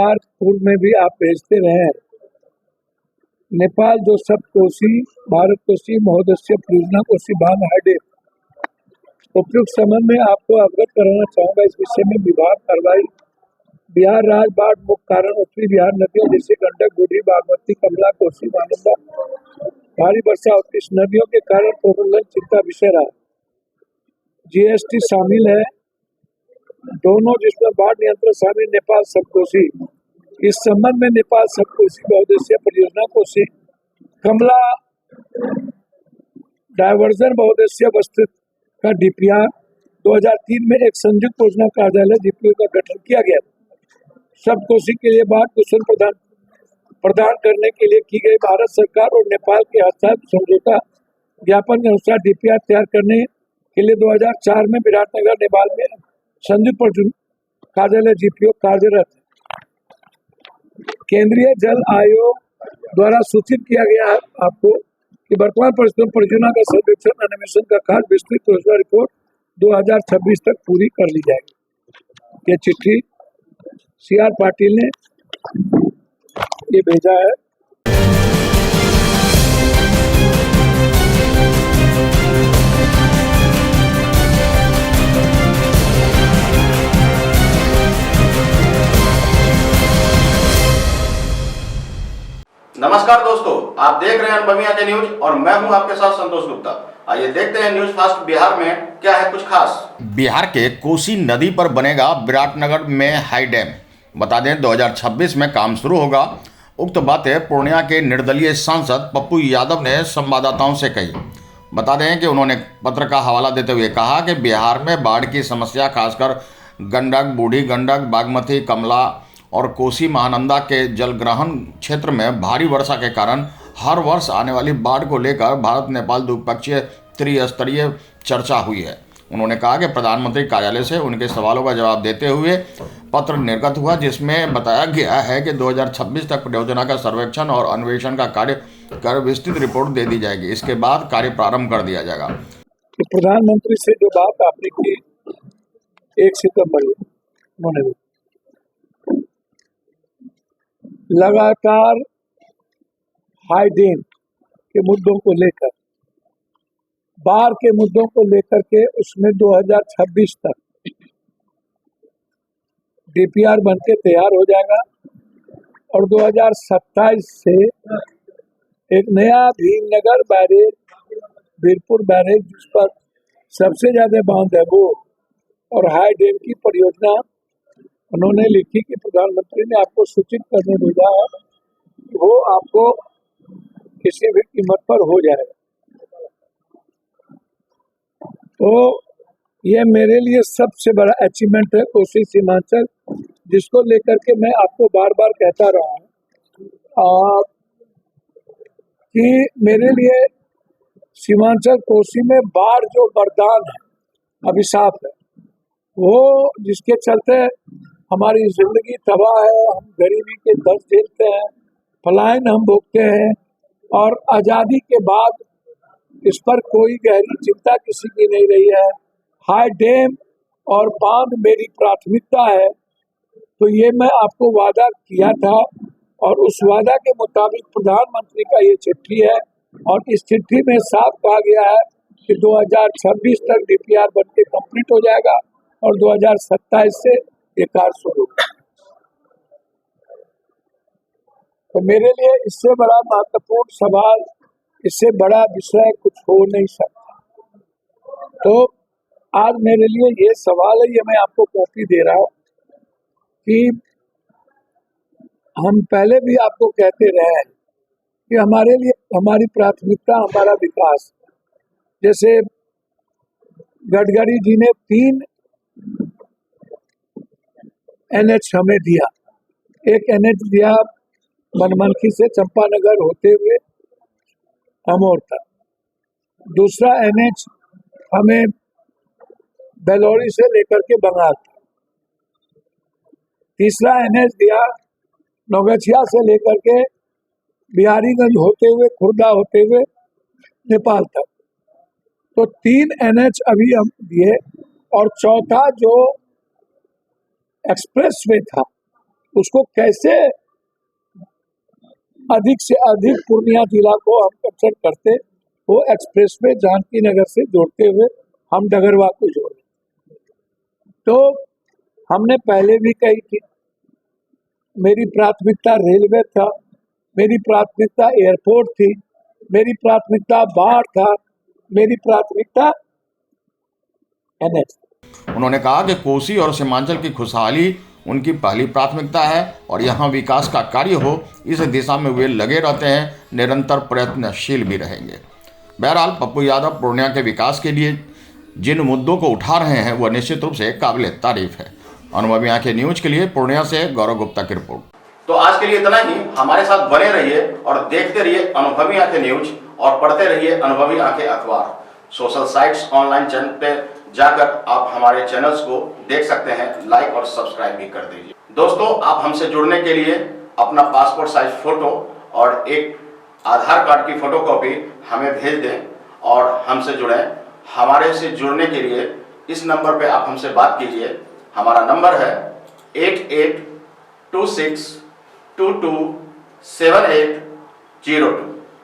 पूर्व में भी आप भेजते रहे हैं। नेपाल जो सप्तकोशी भारत कोशी महोदय परियोजना कोशी बांध हाइडे उपयुक्त संबंध में आपको अवगत कराना चाहूँगा। इस विषय में विभाग कार्रवाई बिहार राज्य बाढ़ मुख्य कारण उत्तरी बिहार नदियों जैसे गंडक, बूढ़ी, बागमती, कमला, कोसी, महानंदा भारी वर्षा होती इस नदियों के कारण प्रबंधन चिंता विषय रहा। जीएसटी शामिल है दोनों, जिसमें बाढ़ नियंत्रण शामिल नेपाल सप्तकोशी। इस संबंध में नेपाल सप्तकोशी बहुउद्देशीय परियोजना कोशी कमला डायवर्जन बहुउद्देशीय वस्तु का डीपीआर 2003 में एक संयुक्त योजना कार्यालय डीपीओ का गठन किया गया। सप्तकोशी के लिए बाढ़ कुशल प्रदान करने के लिए की गई भारत सरकार और नेपाल के हस्ताक्षर समझौता ज्ञापन के अनुसार डीपीआर तैयार करने के लिए 2004 में विराटनगर नेपाल में संयुक्त कार्यालय डीपीओ कार्यरत। केंद्रीय जल आयोग द्वारा सूचित किया गया है आपको कि वर्तमान परियोजना का सर्वेक्षण अन्वेषण का कार्य विस्तृत योजना रिपोर्ट 2026 तक पूरी कर ली जाएगी। ये चिट्ठी CR पाटिल ने ये भेजा है। नमस्कार दोस्तों, आप देख रहे हैं अनुभवी आंखें न्यूज और मैं हूं आपके साथ संतोष गुप्ता। आइए देखते हैं न्यूज फास्ट बिहार में क्या है कुछ खास। बिहार के कोसी नदी पर बनेगा विराटनगर में हाई डैम। बता दें 2026 में काम शुरू होगा। उक्त बातें पूर्णिया के निर्दलीय सांसद पप्पू यादव ने संवाददाताओं से कही। बता दें कि उन्होंने पत्र का हवाला देते हुए कहा कि बिहार में बाढ़ की समस्या खासकर गंडक, बूढ़ी गंडक, बागमती, कमला और कोसी महानंदा के जलग्रहण क्षेत्र में भारी वर्षा के कारण हर वर्ष आने वाली बाढ़ को लेकर भारत नेपाल द्विपक्षीय त्रिस्तरीय चर्चा हुई है। उन्होंने कहा कि प्रधानमंत्री कार्यालय से उनके सवालों का जवाब देते हुए पत्र निर्गत हुआ, जिसमें बताया गया है कि 2026 तक परियोजना का सर्वेक्षण और अन्वेषण का कार्य कर विस्तृत रिपोर्ट दे दी जाएगी। इसके बाद कार्य प्रारंभ कर दिया जाएगा। तो प्रधानमंत्री से जो बात आपने की 1 सितंबर उन्होंने लगातार हाई डैम के मुद्दों को लेकर, बाढ़ के मुद्दों को लेकर के उसमें 2026 तक डीपीआर बनके तैयार हो जाएगा और 2027 से एक नया भीमनगर बैरेज, वीरपुर बैरेज जिस पर सबसे ज्यादा बांध है वो, और हाई डैम की परियोजना उन्होंने लिखी कि प्रधानमंत्री ने आपको सूचित करने भेजा है कि वो आपको किसी भी कीमत पर हो जाएगा। तो ये मेरे लिए सबसे बड़ा अचीवमेंट है कोसी सीमांचल, जिसको लेकर के मैं आपको बार बार कहता रहा हूँ कि मेरे लिए सीमांचल कोसी में बाढ़ जो वरदान है, अभिशाप है, वो जिसके चलते हमारी जिंदगी तबाह है, हम गरीबी के दर्द झेलते हैं, पलायन हम भोगते हैं और आज़ादी के बाद इस पर कोई गहरी चिंता किसी की नहीं रही है। हाई डैम और बांध मेरी प्राथमिकता है। तो ये मैं आपको वादा किया था और उस वादा के मुताबिक प्रधानमंत्री का ये चिट्ठी है और इस चिट्ठी में साफ कहा गया है कि 2026 तक डीपीआर बनके कंप्लीट हो जाएगा और 2027 से ये कार्य शुरू। तो मेरे लिए इससे बड़ा महत्वपूर्ण सवाल, इससे बड़ा विषय कुछ हो नहीं सकता। तो आज मेरे लिए ये सवाल है, ये मैं आपको कॉपी दे रहा हूँ कि हम पहले भी आपको कहते रहे हैं कि हमारे लिए हमारी प्राथमिकता हमारा विकास। जैसे गडकरी जी ने 3 NH हमें दिया। एक NH दिया बनमनखी से चंपानगर होते हुए अमोर तक, दूसरा NH हमें बेलौरी से लेकर के बंगाल तक, तीसरा NH दिया नौगछिया से लेकर के बिहारीगंज होते हुए, खुर्दा होते हुए नेपाल तक। तो 3 NH अभी हम दिए और चौथा जो एक्सप्रेस वे था उसको कैसे अधिक से अधिक पूर्णिया जिला को हम कैप्चर करते, वो एक्सप्रेसवे जानकी नगर से जोड़ते हुए हम डगरवा को जोड़े। तो हमने पहले भी कही थी, मेरी प्राथमिकता रेलवे था, मेरी प्राथमिकता एयरपोर्ट थी, मेरी प्राथमिकता बाढ़ था, मेरी प्राथमिकता एनएच। उन्होंने कहा कि कोसी और सीमांचल की खुशहाली उनकी पहली प्राथमिकता है और यहाँ विकास का कार्य हो, इस दिशा में वे लगे रहते हैं, निरंतर प्रयत्नशील भी रहेंगे। बहरहाल पप्पू यादव पूर्णिया के विकास के लिए जिन मुद्दों को उठा रहे हैं वह निश्चित रूप से काबिल तारीफ है। अनुभवी आंखें न्यूज के लिए पूर्णिया से गौरव गुप्ता की रिपोर्ट। तो आज के लिए इतना ही। हमारे साथ बने रहिए और देखते रहिए अनुभवी आंखें न्यूज और पढ़ते रहिए अनुभवी आंखें अखबार। सोशल साइट्स, ऑनलाइन चैनल पे जाकर आप हमारे चैनल्स को देख सकते हैं, लाइक और सब्सक्राइब भी कर दीजिए। दोस्तों, आप हमसे जुड़ने के लिए अपना पासपोर्ट साइज फोटो और एक आधार कार्ड की फोटोकॉपी हमें भेज दें और हमसे जुड़ें। हमारे से जुड़ने के लिए इस नंबर पे आप हमसे बात कीजिए। हमारा नंबर है 8826227802।